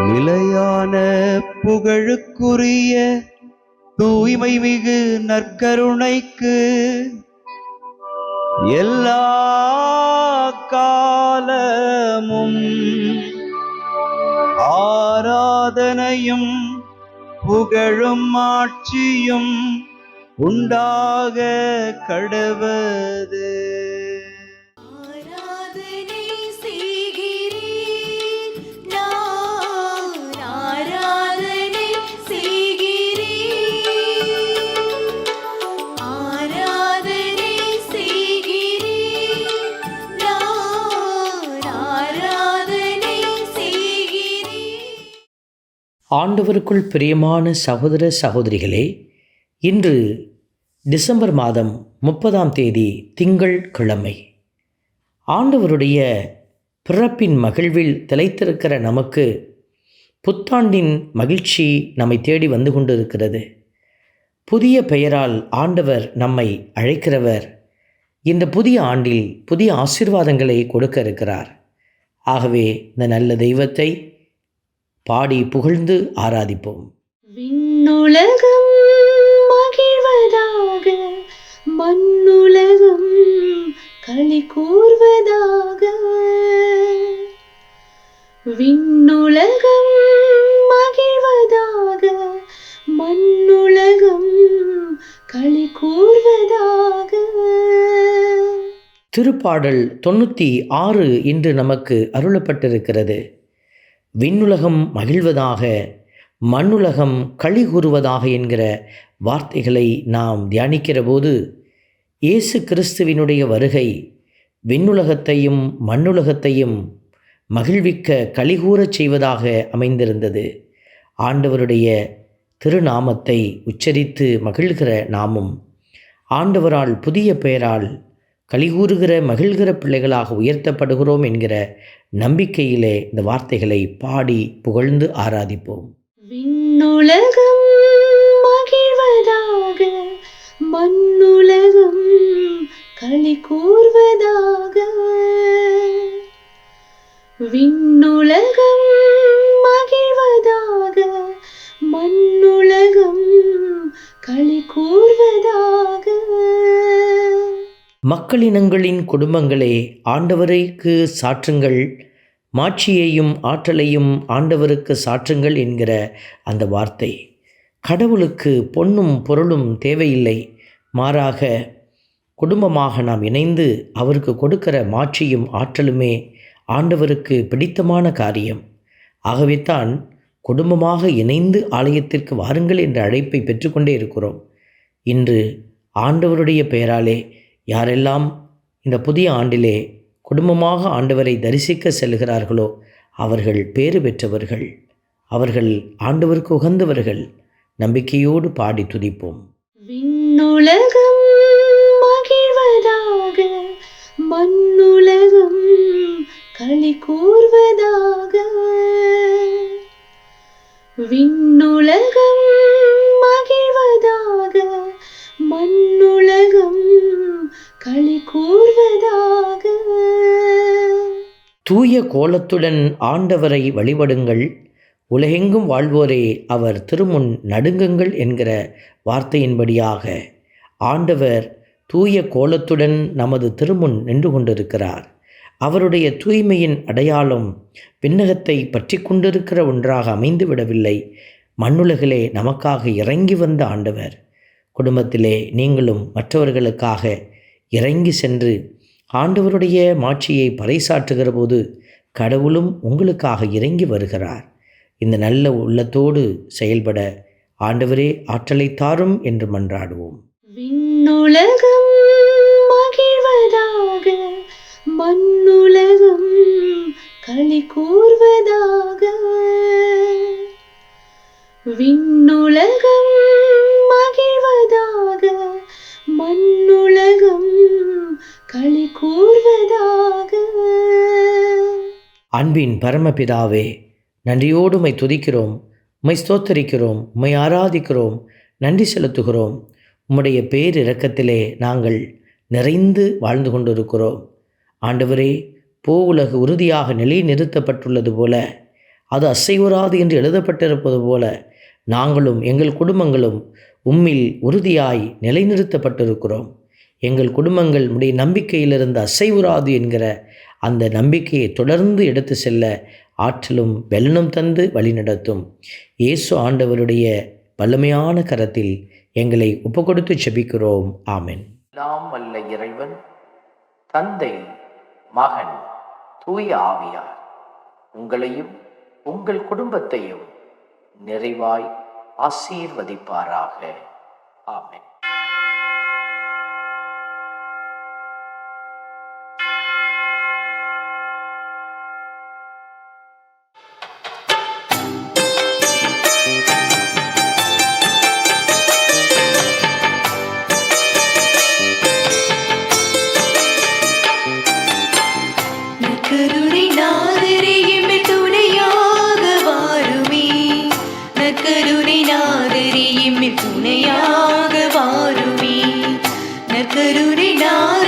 நிலையான புகழுக்குரிய தூய்மை மிகு நற்கருணைக்கு எல்லா காலமும் ஆராதனையும் புகழும் ஆட்சியும் உண்டாக கடவது. ஆண்டவருக்குள் பிரியமான சகோதர சகோதரிகளே, இன்று டிசம்பர் மாதம் 30ஆம் தேதி திங்கள் கிழமை. ஆண்டவருடைய பிறப்பின் மகிழ்வில் திளைத்திருக்கிற நமக்கு புத்தாண்டின் மகிழ்ச்சி நம்மை தேடி வந்து கொண்டிருக்கிறது. புதிய பெயரால் ஆண்டவர் நம்மை அழைக்கிறவர். இந்த புதிய ஆண்டில் புதிய ஆசீர்வாதங்களை கொடுக்க இருக்கிறார். ஆகவே இந்த நல்ல தெய்வத்தை பாடி புகழ்ந்து ஆராதிப்போம். விண்ணுலகம் மகிழ்வதாக, மண்ணுலகம் களி கூர்வதாக. விண்ணுலகம் மகிழ்வதாக, மண்ணுலகம் களி கூர்வதாக. திருப்பாடல் 96 இன்று நமக்கு அருளப்பட்டிருக்கிறது. விண்ணுலகம் மகிழ்வதாக, மண்ணுலகம் களி கூறுவதாக என்கிற வார்த்தைகளை நாம் தியானிக்கிற போது இயேசு கிறிஸ்துவினுடைய வருகை விண்ணுலகத்தையும் மண்ணுலகத்தையும் மகிழ்விக்க களிகூறச் செய்வதாக அமைந்திருந்தது. ஆண்டவருடைய திருநாமத்தை உச்சரித்து மகிழ்கிற நாமும் ஆண்டவரால் புதிய பெயரால் களிகூறுகிற மகிழ்கிற பிள்ளைகளாக உயர்த்தப்படுகிறோம் என்கிற நம்பிக்கையிலே இந்த வார்த்தைகளை பாடி புகழ்ந்து ஆராதிப்போம். விண்ணுலகம் மகிழ்வதாக, மண்ணுலகம் களி கூர்வதாக. விண்ணுலகம் மகிழ்வதாக, மண்ணுலகம் களி கூர்வதாக. மக்களினங்களின் குடும்பங்களே, ஆண்டவருக்கு சாற்றுங்கள், மாட்சியையும் ஆற்றலையும் ஆண்டவருக்கு சாற்றுங்கள் என்கிற அந்த வார்த்தை. கடவுளுக்கு பொன்னும் பொருளும் தேவையில்லை. மாறாக குடும்பமாக நாம் இணைந்து அவருக்கு கொடுக்கிற மாட்சியும் ஆற்றலுமே ஆண்டவருக்கு பிடித்தமான காரியம். ஆகவே தான் குடும்பமாக இணைந்து ஆலயத்திற்கு வாருங்கள் என்ற அழைப்பை பெற்றுக்கொண்டே இருக்கிறோம். இன்று ஆண்டவருடைய பெயராலே யாரெல்லாம் இந்த புதிய ஆண்டிலே குடும்பமாக ஆண்டவரை தரிசிக்க செல்கிறார்களோ அவர்கள் பேறு பெற்றவர்கள், அவர்கள் ஆண்டவருக்கு உகந்தவர்கள். நம்பிக்கையோடு பாடி துதிப்போம். விண்ணுலகம் மகிழ்வதாக, மண்ணுலகம் களி கூர்வதாக. விண்ணுலகம் மகிழ்வதாக, மண்ணுலகம் களி கூர்வதாக. தூய கோலத்துடன் ஆண்டவரை வழிபடுங்கள், உலகெங்கும் வாழ்வோரே அவர் திருமுன் நடுங்குங்கள் என்கிற வார்த்தையின்படியாக ஆண்டவர் தூய கோலத்துடன் நமது திருமுன் நின்று கொண்டிருக்கிறார். அவருடைய தூய்மையின் அடையாளம் விண்ணகத்தை பற்றி கொண்டிருக்கிற ஒன்றாக அமைந்து விடவில்லை. மண்ணுலகிலே நமக்காக இறங்கி வந்த ஆண்டவர். குடும்பத்திலே நீங்களும் மற்றவர்களுக்காக இறங்கி சென்று ஆண்டவருடைய மாட்சியை பறைசாற்றுகிற போது கடவுளும் உங்களுக்காக இறங்கி வருகிறார். இந்த நல்ல உள்ளத்தோடு செயல்பட ஆண்டவரே ஆற்றலை தாரும் என்று மன்றாடுவோம். விண்ணுலகம் மகிழ்வதாக, மண்ணுலகம் களி கூர்வதாக. விண்ணுலகம் மகிழ்வதாக, மண்ணுலகம் களி கூர்வதாக. அன்பின் பரமபிதாவே, நன்றியோடு உம்மை துதிக்கிறோம், உம்மை ஸ்தோத்தரிக்கிறோம், உம்மை ஆராதிக்கிறோம், நன்றி செலுத்துகிறோம். உம்முடைய பேரிரக்கத்திலே நாங்கள் நிறைந்து வாழ்ந்து கொண்டிருக்கிறோம். ஆண்டவரே, உலகு உறுதியாக நிலைநிறுத்தப்பட்டுள்ளது போல அது அசைவுறாது என்று எழுதப்பட்டிருப்பது போல நாங்களும் எங்கள் குடும்பங்களும் உம்மில் உறுதியாய் நிலைநிறுத்தப்பட்டிருக்கிறோம். எங்கள் குடும்பங்கள் உடைய நம்பிக்கையிலிருந்து அசைவுறாது என்கிற அந்த நம்பிக்கையை தொடர்ந்து எடுத்து செல்ல ஆற்றலும் வெள்ளனும் தந்து வழிநடத்தும். இயேசு ஆண்டவருடைய வல்லமையான கரத்தில் எங்களை ஒப்புக்கொடுத்து செபிக்கிறோம். ஆமென். எல்லாம் வல்ல இறைவன் தந்தை, மகன், தூய ஆவியார் உங்களையும் உங்கள் குடும்பத்தையும் நிறைவாய் ஆசீர்வதிப்பாராக. ஆமென். நற்கருணை நாதரே எம்மை துணையாக வாருமே. நற்கருணை நாதரே எம்மை துணையாக வாருமே. நற்கருணை நாதரே